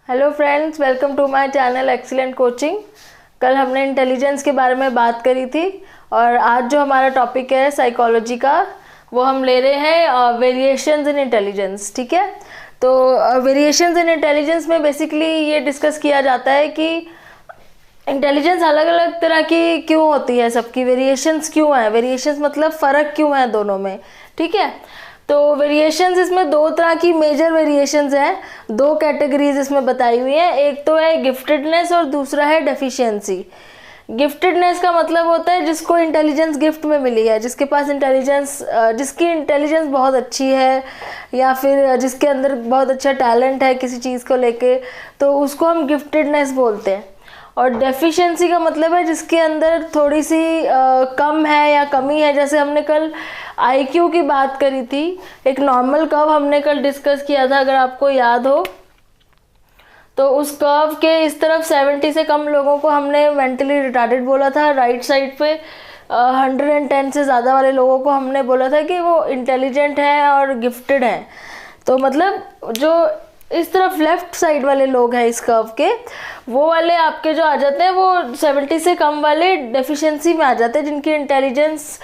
Hello friends, welcome to my channel excellent coaching. कल हमने intelligence के बारे में बात करी थी और आज जो हमारा टॉपिक है साइकोलॉजी का, वो हम ले रहे हैं वेरिएशंस इन इंटेलिजेंस। ठीक है, तो वेरिएशंस इन इंटेलिजेंस में बेसिकली ये डिस्कस किया जाता है कि इंटेलिजेंस अलग अलग तरह की क्यों होती है, सबकी वेरिएशंस क्यों है, वेरिएशंस मतलब फ़र्क क्यों है दोनों में। ठीक है, तो वेरिएशंस इसमें दो तरह की मेजर वेरिएशंस हैं, दो कैटेगरीज इसमें बताई हुई हैं। एक तो है गिफ्टेडनेस और दूसरा है डेफिशिएंसी। गिफ्टेडनेस का मतलब होता है जिसको इंटेलिजेंस गिफ्ट में मिली है, जिसके पास इंटेलिजेंस, जिसकी इंटेलिजेंस बहुत अच्छी है या फिर जिसके अंदर बहुत अच्छा टैलेंट है किसी चीज़ को लेके, तो उसको हम गिफ्टेडनेस बोलते हैं। और डेफिशिएंसी का मतलब है जिसके अंदर थोड़ी सी कम है या कमी है। जैसे हमने कल आईक्यू की बात करी थी, एक नॉर्मल कर्व हमने कल डिस्कस किया था, अगर आपको याद हो तो उस कर्व के इस तरफ 70 से कम लोगों को हमने मेंटली रिटार्डेड बोला था, राइट साइड पे 110 से ज़्यादा वाले लोगों को हमने बोला था कि वो इंटेलिजेंट है और गिफ्टेड है। तो मतलब जो इस तरफ लेफ्ट साइड वाले लोग हैं इस कर्व के, वो वाले आपके जो आ जाते हैं वो 70 से कम वाले डेफिशिएंसी में आ जाते हैं, जिनकी इंटेलिजेंस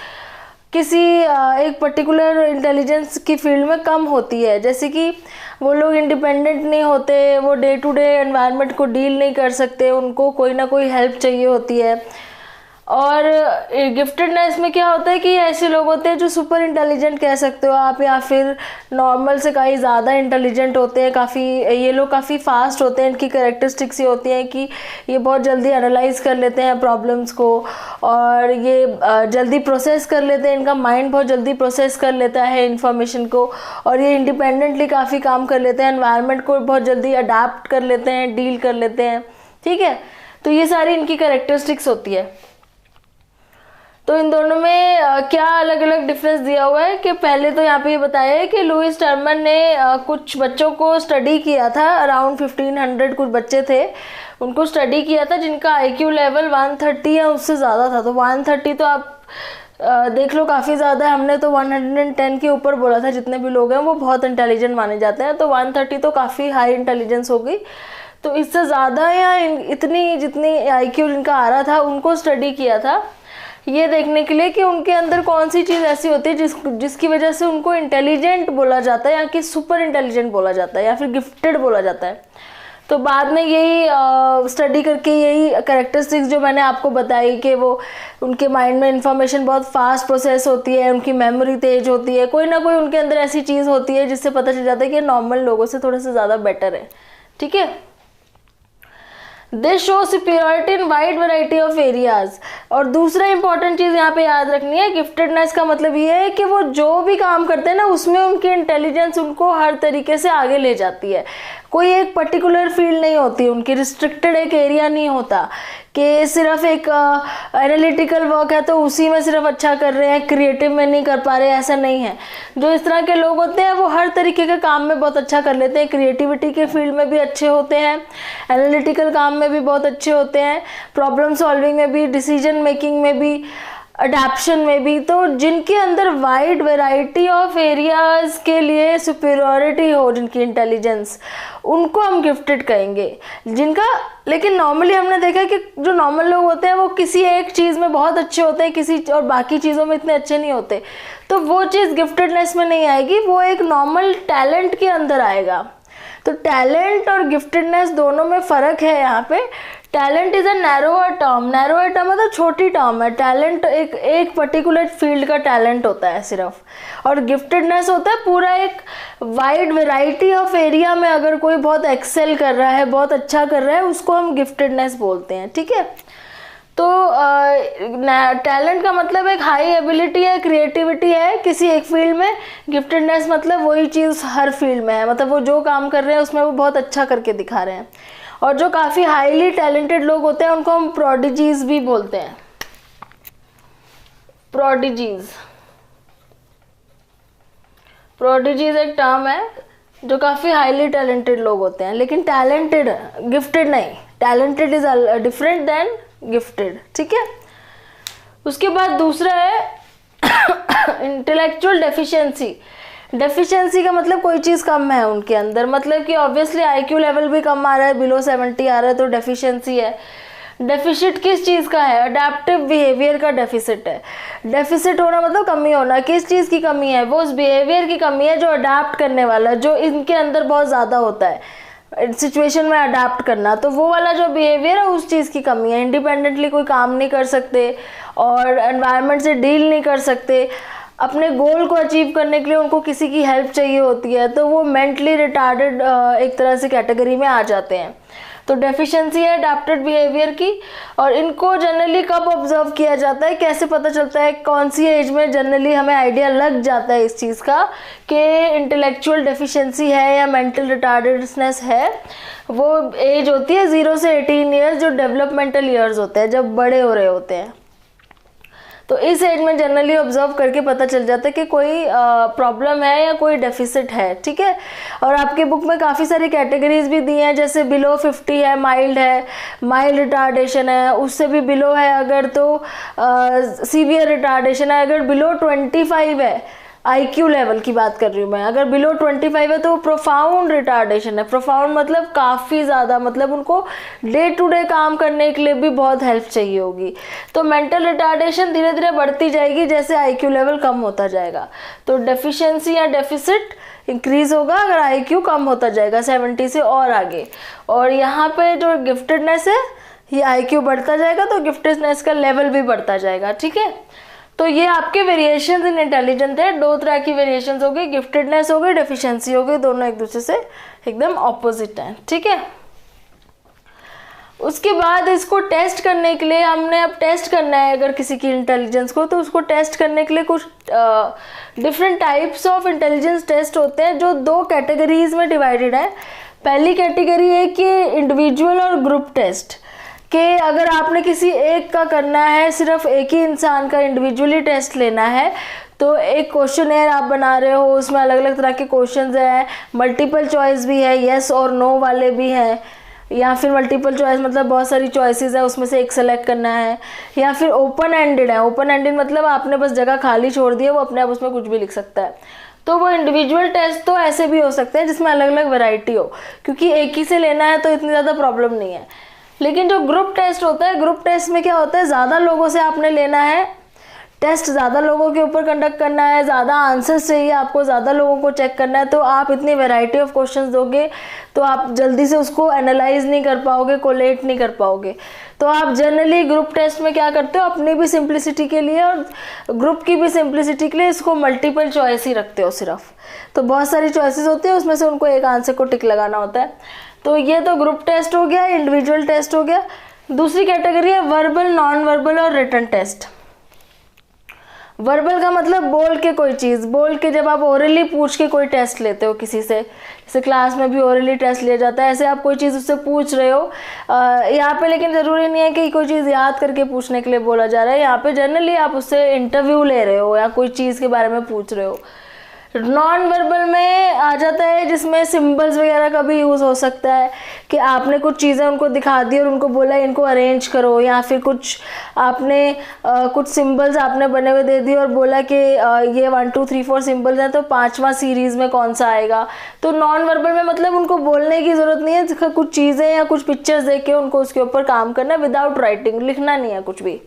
किसी एक पर्टिकुलर इंटेलिजेंस की फील्ड में कम होती है। जैसे कि वो लोग इंडिपेंडेंट नहीं होते, वो डे टू डे एनवायरनमेंट को डील नहीं कर सकते, उनको कोई ना कोई हेल्प चाहिए होती है। और गिफ्टेडनेस में क्या होता है कि ऐसे लोग होते हैं जो सुपर इंटेलिजेंट कह सकते हो आप, या फिर नॉर्मल से कहीं ज़्यादा इंटेलिजेंट होते हैं। ये लोग काफ़ी फास्ट होते हैं, इनकी कैरेक्टरिस्टिक्स ये होती हैं कि ये बहुत जल्दी एनालाइज कर लेते हैं प्रॉब्लम्स को, और ये जल्दी प्रोसेस कर लेते हैं, इनका माइंड बहुत जल्दी प्रोसेस कर लेता है इंफॉर्मेशन को, और ये इंडिपेंडेंटली काफ़ी काम कर लेते हैं, एनवायरनमेंट को बहुत जल्दी अडाप्ट कर लेते हैं, डील कर लेते हैं। ठीक है, तो ये सारी इनकी कैरेक्टरिस्टिक्स होती है। तो इन दोनों में क्या अलग अलग डिफरेंस दिया हुआ है कि पहले तो यहाँ पे ये बताया है कि लुईस टर्मन ने कुछ बच्चों को स्टडी किया था, अराउंड 1500 कुछ बच्चे थे, उनको स्टडी किया था जिनका आईक्यू लेवल 130 या उससे ज़्यादा था। तो 130 तो आप देख लो काफ़ी ज़्यादा है, हमने तो 110 के ऊपर बोला था। जितने भी लोग हैं वो बहुत इंटेलिजेंट माने जाते हैं, तो 130 तो काफ़ी हाई इंटेलिजेंस हो गई। तो इससे ज़्यादा या इतनी जितनी आईक्यू जिनका आ रहा था उनको स्टडी किया था, ये देखने के लिए कि उनके अंदर कौन सी चीज़ ऐसी होती है जिसकी वजह से उनको इंटेलिजेंट बोला जाता है, या कि सुपर इंटेलिजेंट बोला जाता है, या फिर गिफ्टेड बोला जाता है। तो बाद में यही स्टडी करके यही कैरेक्टरिस्टिक्स जो मैंने आपको बताई कि वो उनके माइंड में इंफॉर्मेशन बहुत फास्ट प्रोसेस होती है, उनकी मेमोरी तेज होती है, कोई ना कोई उनके अंदर ऐसी चीज़ होती है जिससे पता चल जाता है कि नॉर्मल लोगों से थोड़ा सा ज़्यादा बेटर है। ठीक है, this show superiority in wide variety of areas. और दूसरा इंपॉर्टेंट चीज़ यहाँ पे याद रखनी है, गिफ्टेडनेस का मतलब ये है कि वो जो भी काम करते हैं ना उसमें उनकी इंटेलिजेंस उनको हर तरीके से आगे ले जाती है। कोई एक पर्टिकुलर फील्ड नहीं होती उनकी, रिस्ट्रिक्टेड एक एरिया नहीं होता कि सिर्फ एक एनालिटिकल वर्क है तो उसी में सिर्फ अच्छा कर रहे हैं, क्रिएटिव में नहीं कर पा रहे, ऐसा नहीं है। जो इस तरह के लोग होते हैं वो हर तरीके के काम में बहुत अच्छा कर लेते हैं, क्रिएटिविटी के फील्ड में भी अच्छे होते हैं, एनालिटिकल काम में भी बहुत अच्छे होते हैं, प्रॉब्लम सॉल्विंग में भी, डिसीजन मेकिंग में भी, अडैप्शन में भी। तो जिनके अंदर वाइड वैरायटी ऑफ एरियाज के लिए सुपीरियरिटी हो, जिनकी इंटेलिजेंस, उनको हम गिफ्टेड कहेंगे। जिनका लेकिन नॉर्मली हमने देखा है कि जो नॉर्मल लोग होते हैं वो किसी एक चीज़ में बहुत अच्छे होते हैं, किसी और बाकी चीज़ों में इतने अच्छे नहीं होते, तो वो चीज़ गिफ्टेडनेस में नहीं आएगी, वो एक नॉर्मल टैलेंट के अंदर आएगा। तो टैलेंट और गिफ्टेडनेस दोनों में फ़र्क है यहाँ पे। Talent is a narrower term, narrower term मतलब छोटी टर्म है। टैलेंट एक पर्टिकुलर फील्ड का टैलेंट होता है सिर्फ, और गिफ्टेडनेस होता है पूरा एक वाइड वैरायटी ऑफ एरिया में अगर कोई बहुत एक्सेल कर रहा है, बहुत अच्छा कर रहा है, उसको हम गिफ्टेडनेस बोलते हैं। ठीक है, तो टैलेंट का मतलब एक हाई एबिलिटी है, क्रिएटिविटी है किसी एक फील्ड में। गिफ्टेडनेस मतलब वही चीज़ हर फील्ड में है, मतलब वो जो काम कर रहे हैं उसमें वो बहुत अच्छा करके दिखा रहे हैं। और जो काफ़ी हाईली टैलेंटेड लोग होते हैं उनको हम प्रोडिजीज भी बोलते हैं। प्रोडिजीज एक टर्म है जो काफ़ी हाईली टैलेंटेड लोग होते हैं, लेकिन टैलेंटेड, गिफ्टेड नहीं। Talented is different than gifted. ठीक है, उसके बाद दूसरा है इंटेलेक्चुअल डेफिशिएंसी। डेफिशिएंसी का मतलब कोई चीज़ कम है उनके अंदर, मतलब कि ऑब्वियसली आईक्यू लेवल भी कम आ रहा है, बिलो 70 आ रहा है, तो डेफिशिएंसी है। डेफिसिट किस चीज़ का है? अडेप्टिव बिहेवियर का डेफिसिट है। डेफिसिट होना मतलब कमी होना, किस चीज़ की कमी है? वो उस बिहेवियर की कमी है जो अडेप्ट करने वाला, जो इनके अंदर बहुत ज़्यादा होता है सिचुएशन में अडेप्ट करना, तो वो वाला जो बिहेवियर है उस चीज़ की कमी है। इंडिपेंडेंटली कोई काम नहीं कर सकते और एनवायरनमेंट से डील नहीं कर सकते, अपने गोल को अचीव करने के लिए उनको किसी की हेल्प चाहिए होती है, तो वो मेंटली रिटार्डेड एक तरह से कैटेगरी में आ जाते हैं। तो डेफिशिएंसी है अडैप्टेड बिहेवियर की। और इनको जनरली कब ऑब्जर्व किया जाता है, कैसे पता चलता है, कौन सी एज में जनरली हमें आइडिया लग जाता है इस चीज़ का कि इंटेलेक्चुअल डेफिशिएंसी है या मेंटल रिटार्डेडनेस है? वो एज होती है 0 से 18 ईयर्स, जो डेवलपमेंटल ईयर्स होते हैं, जब बड़े हो रहे होते हैं। तो इस एज में जनरली ऑब्जर्व करके पता चल जाता है कि कोई प्रॉब्लम है या कोई डेफिसिट है, ठीक है। और आपके बुक में काफ़ी सारी कैटेगरीज भी दी हैं, जैसे बिलो 50 है, माइल्ड रिटार्डेशन है, उससे भी बिलो है अगर तो सीवियर रिटार्डेशन है, अगर बिलो 25 है, आईक्यू लेवल की बात कर रही हूँ मैं, अगर बिलो 25 है तो प्रोफाउंड रिटार्डेशन है। प्रोफाउंड मतलब काफ़ी ज़्यादा, मतलब उनको डे टू डे काम करने के लिए भी बहुत हेल्प चाहिए होगी। तो मेंटल रिटार्डेशन धीरे धीरे बढ़ती जाएगी जैसे आईक्यू लेवल कम होता जाएगा। तो डेफिशिएंसी या डेफिसिट इंक्रीज होगा अगर आईक्यू कम होता जाएगा 70 से और आगे। और यहाँ पे जो गिफ्टेडनेस है, ये आईक्यू बढ़ता जाएगा तो गिफ्टेडनेस का लेवल भी बढ़ता जाएगा, ठीक है। तो ये आपके वेरिएशंस इन इंटेलिजेंस है। 2 तरह की वेरिएशंस हो गई, गिफ्टेडनेस हो गई, डेफिशिएंसी हो गई, दोनों एक दूसरे से एकदम ऑपोजिट हैं, ठीक है। उसके बाद इसको टेस्ट करने के लिए हमने अब टेस्ट करना है अगर किसी की इंटेलिजेंस को, तो उसको टेस्ट करने के लिए कुछ different types of intelligence test होते हैं जो 2 कैटेगरीज में डिवाइडेड है। पहली कैटेगरी है कि इंडिविजुअल और ग्रुप टेस्ट, कि अगर आपने किसी एक का करना है, सिर्फ एक ही इंसान का इंडिविजुअली टेस्ट लेना है, तो एक क्वेश्चनर आप बना रहे हो, उसमें अलग अलग तरह के क्वेश्चंस हैं, मल्टीपल चॉइस भी है, येस और नो वाले भी हैं, या फिर मल्टीपल चॉइस मतलब बहुत सारी चॉइसेस है, उसमें से एक सेलेक्ट करना है, या फिर ओपन एंडेड है। ओपन एंडेड मतलब आपने बस जगह खाली छोड़ दी है, वो अपने आप उसमें कुछ भी लिख सकता है। तो वो इंडिविजुअल टेस्ट तो ऐसे भी हो सकते हैं जिसमें अलग अलग वैरायटी हो, क्योंकि एक ही से लेना है तो इतनी ज़्यादा प्रॉब्लम नहीं है। लेकिन जो ग्रुप टेस्ट होता है, ग्रुप टेस्ट में क्या होता है, ज़्यादा लोगों से आपने लेना है टेस्ट, ज़्यादा लोगों के ऊपर कंडक्ट करना है, ज़्यादा आंसर्स चाहिए आपको, ज़्यादा लोगों को चेक करना है, तो आप इतनी वैरायटी ऑफ क्वेश्चंस दोगे तो आप जल्दी से उसको एनालाइज नहीं कर पाओगे, कोलेट नहीं कर पाओगे। तो आप जनरली ग्रुप टेस्ट में क्या करते हो, अपनी भी सिंप्लिसिटी के लिए और ग्रुप की भी सिंप्लिसिटी के लिए इसको मल्टीपल चॉइस ही रखते हो सिर्फ। तो बहुत सारी चॉइसेस होती है, उसमें से उनको एक आंसर को टिक लगाना होता है। तो ये तो ग्रुप टेस्ट हो गया, इंडिविजुअल टेस्ट हो गया। दूसरी कैटेगरी है वर्बल, नॉन वर्बल और रिटन टेस्ट। वर्बल का मतलब बोल के कोई चीज़, बोल के जब आप ओरली पूछ के कोई टेस्ट लेते हो किसी से, जैसे क्लास में भी ओरली टेस्ट लिया जाता है, ऐसे आप कोई चीज़ उससे पूछ रहे हो यहाँ पे, लेकिन ज़रूरी नहीं है कि कोई चीज़ याद करके पूछने के लिए बोला जा रहा है, यहाँ पे जनरली आप उससे इंटरव्यू ले रहे हो या कोई चीज़ के बारे में पूछ रहे हो। नॉन वर्बल में आ जाता है जिसमें सिंबल्स वगैरह का भी यूज़ हो सकता है, कि आपने कुछ चीज़ें उनको दिखा दी और उनको बोला इनको अरेंज करो, या फिर कुछ आपने कुछ सिंबल्स आपने बने हुए दे दिए और बोला कि ये 1 2 3 4 सिंबल्स हैं, तो 5वां सीरीज़ में कौन सा आएगा। तो नॉन वर्बल में मतलब उनको बोलने की ज़रूरत नहीं है, कुछ चीज़ें या कुछ पिक्चर्स देख के उनको उसके ऊपर काम करना है, विदाउट राइटिंग, लिखना नहीं है कुछ भी।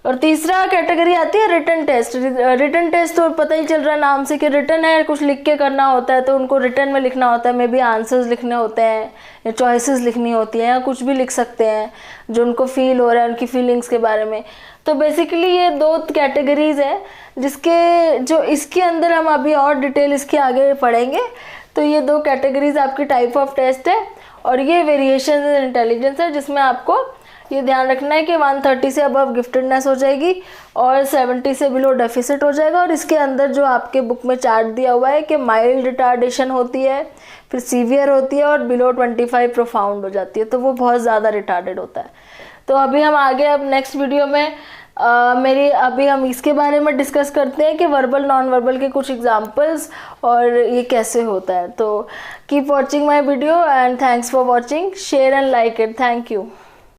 और तीसरा कैटेगरी आती है रिटन टेस्ट। रिटन टेस्ट तो पता ही चल रहा है नाम से कि रिटन है, कुछ लिख के करना होता है, तो उनको रिटन में लिखना होता है, मे बी आंसर्स लिखने होते हैं या चॉइसेस लिखनी होती हैं, या कुछ भी लिख सकते हैं जो उनको फील हो रहा है, उनकी फीलिंग्स के बारे में। तो बेसिकली ये 2 कैटेगरीज है जिसके जो इसके अंदर हम अभी और डिटेल इसके आगे पढ़ेंगे। तो ये 2 कैटेगरीज आपकी टाइप ऑफ टेस्ट है, और ये वेरिएशन इन इंटेलिजेंस है जिसमें आपको ये ध्यान रखना है कि 130 से अबव गिफ्टेडनेस हो जाएगी और 70 से बिलो डेफिसिट हो जाएगा। और इसके अंदर जो आपके बुक में चार्ट दिया हुआ है कि माइल्ड रिटार्डेशन होती है, फिर सीवियर होती है, और बिलो 25 प्रोफाउंड हो जाती है, तो वो बहुत ज़्यादा रिटार्डेड होता है। तो अभी हम आगे अब नेक्स्ट वीडियो में अभी हम इसके बारे में डिस्कस करते हैं कि वर्बल नॉन वर्बल के कुछ एग्जांपल्स और ये कैसे होता है। तो keep watching my video and thanks for watching, share and like it, thank you.